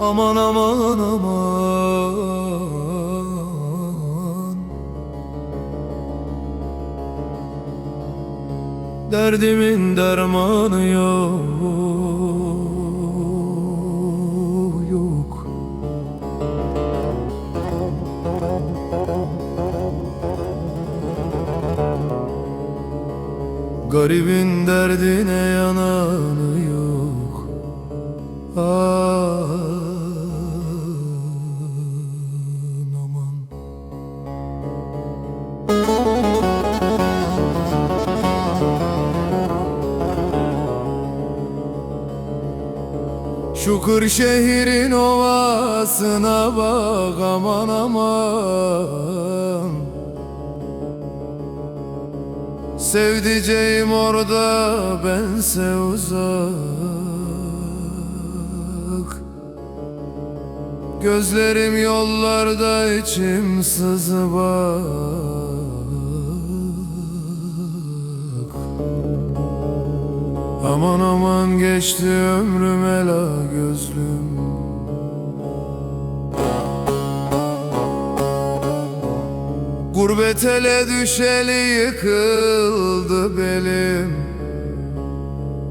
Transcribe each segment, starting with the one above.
Aman aman aman, derdimin dermanı yok. Garibin derdine yananı yok. Aman aman. Şu Kırşehir'in ovasına bak, aman aman. Sevdiceğim orada, bense uzak. Gözlerim yollarda, içim sızı bak. Aman aman, geçti ömrüm ela gözlüm. Gurbet ele düşeli yıkıldı belim.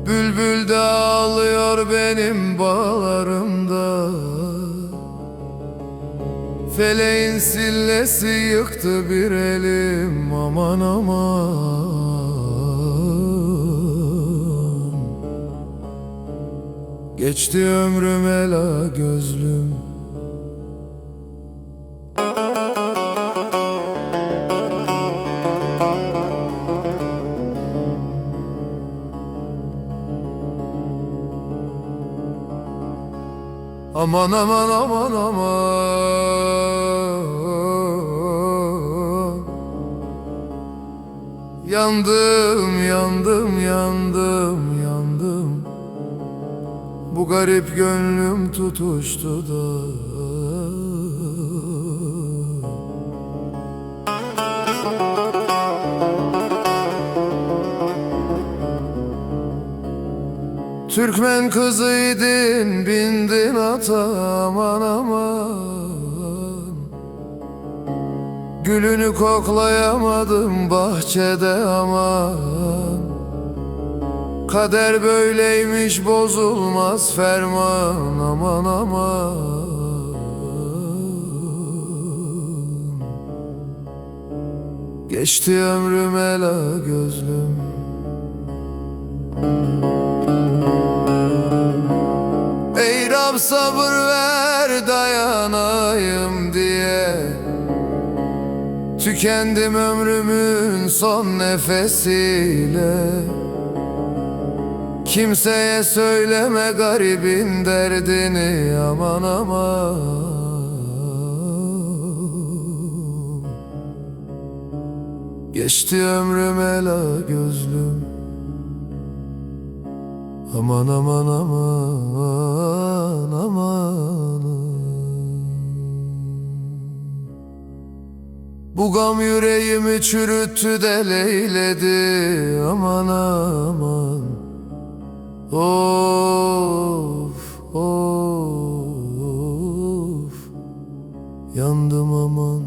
Bülbül de ağlıyor benim bağlarımda. Feleğin sillesi yıktı bir elim, aman aman. Geçti ömrüm ela gözlüm. Aman aman aman aman, yandım yandım yandım yandım. Bu garip gönlüm tutuştu da. Türkmen kızıydın, bindin ata, aman aman. Gülünü koklayamadım bahçede, aman. Kader böyleymiş, bozulmaz ferman, aman aman. Geçti ömrüm ela gözlüm. Ey Rab, sabır ver dayanayım diye. Tükendim ömrümün son nefesiyle. Kimseye söyleme garibin derdini, aman aman. Geçti ömrüm ela gözlüm. Aman aman aman aman. Bu gam yüreğimi çürüttü de leyledi, aman aman. Of of, yandım aman.